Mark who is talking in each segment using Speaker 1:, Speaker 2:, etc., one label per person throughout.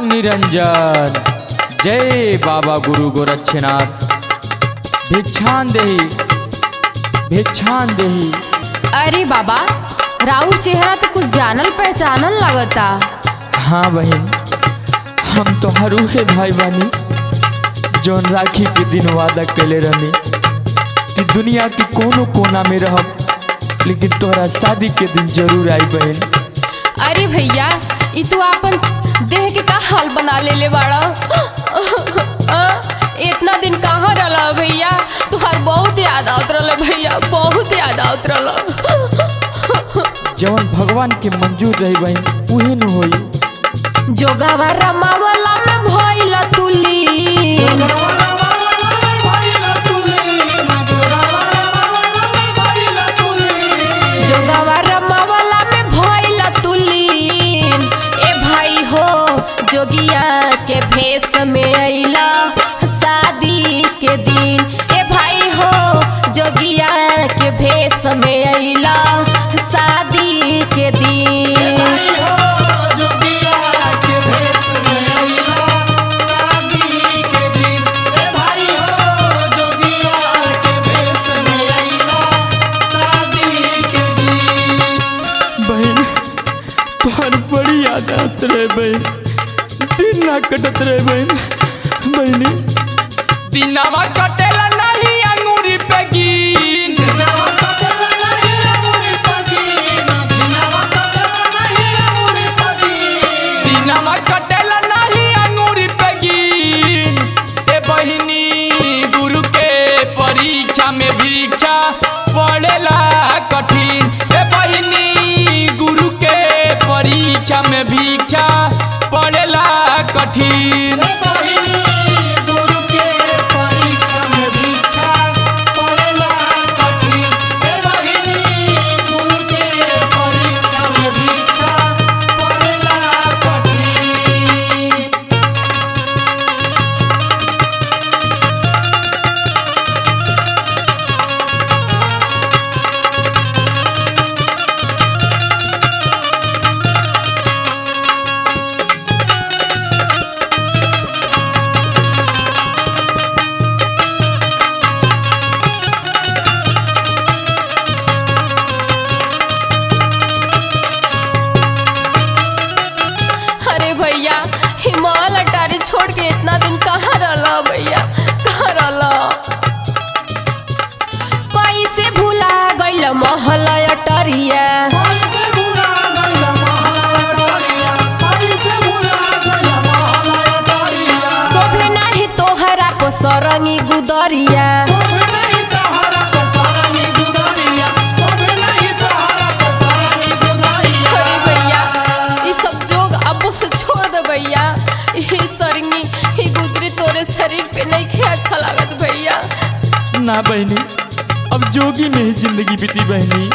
Speaker 1: निरंजन। जय बाबा गुरु गोरक्षनाथ। भिक्षान देही, भिक्षान देही।
Speaker 2: अरे बाबा, राउर चेहरा तो कुछ जानल पहचानल लगता।
Speaker 1: हाँ बहन, हम तो हरू है भाई बानी, जौन राखी के दिन वादा कैले रहनी कि दुनिया के कोनो कोना में रहब, लेकिन तोहरा शादी के दिन जरूर आई बहन।
Speaker 2: अरे भैया, ई तू अपन देह के का हाल बना ले बाड़ा। इतना दिन कहाँ रहा भैया, तुहार बहुत याद आवत रहा भैया, बहुत याद आवत रहा।
Speaker 1: जवन भगवान के मंजूर रही बहन उहे न होई।
Speaker 2: जोगावा रमावला में भइला तुली, जोगावा रमावला में भइला तुलीन। ए भाई हो, जोगिया के भेष में अइला शादी के दिन। ए भाई हो, जोगिया के भेष में अइला शादी के दिन।
Speaker 1: बड़ी याद आत रहे बहन, दिन ना कटत रहे बहन। बहनी दिनावा कटेला नहीं अंगूरी पे गिन, दिनावा कटेला नहीं अंगूरी पे गिन, दिनावा कटेला नहीं अंगूरी पे गिन, दिनावा कटेला नहीं अंगूरी पे गिन। ए बहनी गुरु के परीक्षा में भिक्षा पड़ेला कठिन। ए बहनी गुरु के परीक्षा में भिक्षा पड़ेला कठिन।
Speaker 3: गुरु के परीक्षा में भिक्षा पड़ेला कठिन। गुरु के परीक्षा में भिक्षा पड़ेला कठिन।
Speaker 2: छोड़ के इतना दिन कहाँ रहा भैया, कहाँ रहा। कैसे भूला गइल महल अटरिया,
Speaker 3: कैसे भूला गइल महल अटरिया, कैसे भूला गइल महल अटरिया।
Speaker 2: शोभे नाही तोहरा को सरंगी गुदरिया,
Speaker 3: शोभे नाही तोहरा को सरंगी गुदरिया, शोभे नाही तोहरा को सरंगी गुदरिया।
Speaker 2: अरे भैया, ये सब जोग अब से छोड़ दे भैया। ये सरंगी ही गुदरी तोरे शरीर पे नहीं खे अच्छा लागत भैया।
Speaker 1: ना बहनी, अब जोगी में ही जिंदगी बीती बहनी।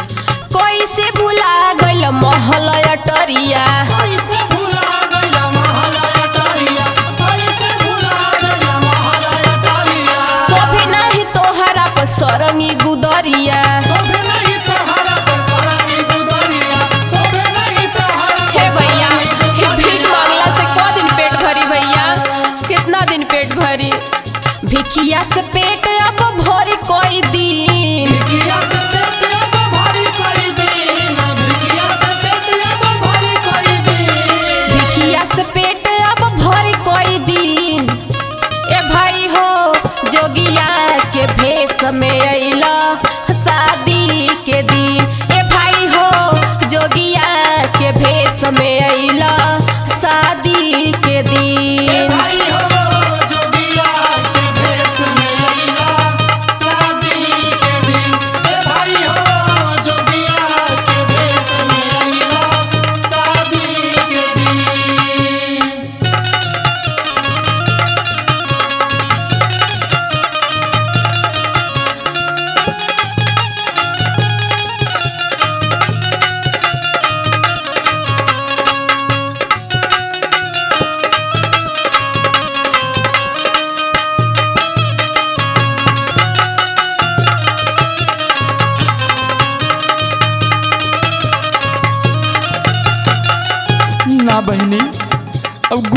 Speaker 2: कैसे भूला गइल महल अटरिया,
Speaker 3: कैसे भूला गइल महल अटरिया, कैसे भूला गइल महल अटरिया।
Speaker 2: शोभे नाही तोहरा पर सरंगी गुदरिया,
Speaker 3: शोभे नहीं तोहरा को सरंगी गुदरिया, शोभे नहीं तोहरा।
Speaker 2: हे भैया, हे भीख मांगला से को दिन पेट भरी भैया, कितना दिन पेट भरी। भिखिया से पेट अब भरी कोई दिन,
Speaker 3: भिखिया से पेट अब भरी कोई दिन, भिखिया से पेट अब भरी कोई दिन,
Speaker 2: भिखिया से पेट अब भरी कोई दिन। ए भाई हो, जोगिया के भेष में अइला शादी के दिन। ए भाई हो, जोगिया के भेष में अइला शादी के दिन।
Speaker 3: भाई हो जोगिया के भेष में अइला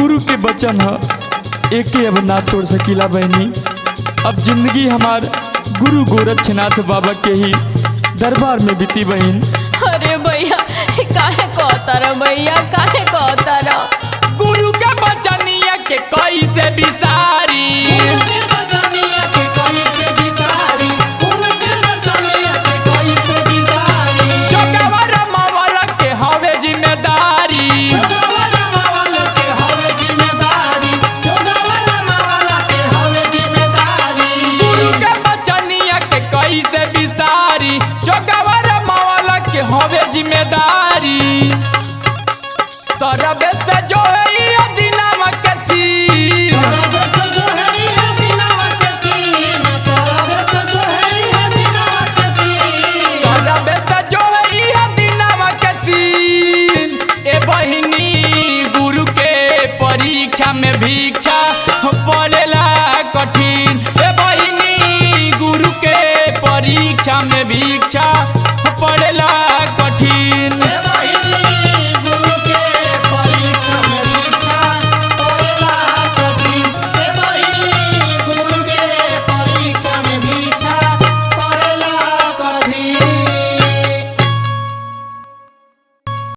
Speaker 1: गुरु के वचन है एक अब ना तोड़ सकीला बहनी। अब जिंदगी हमार गुरु गोरक्षनाथ बाबा के ही दरबार में बीती बहन।
Speaker 2: अरे भैया काहे कहता रह भैया, काहे कहता रह?
Speaker 1: गुरु के वचनिया के कैसे बिसारी,
Speaker 3: उनके बचनिया के कैसे बिसारी, उनके बचनिया के कैसे बिसारी।
Speaker 1: जो गवर मावल के हवे जिम्मेदारी,
Speaker 3: जोगवर मावल के हवे जिम्मेदारी, जोगवर मावल के हवे जिम्मेदारी।
Speaker 1: गुरु के वचनिया के कैसे बिसारी, जो गवर मावल के हवे जिम्मेदारी। सरबे से जो है ये दिनावा के सीन,
Speaker 3: सरब से जो है ये दिनावा के सीन, सरब से जो है ये दिनावा के सीन।
Speaker 1: सरबे से जो है ये दिनावा के सीन। ए बहिनी गुरु के परीक्षा में भिक्षा पड़ेला कठिन। ए बहिनी गुरु के परीक्षा में भिक्षा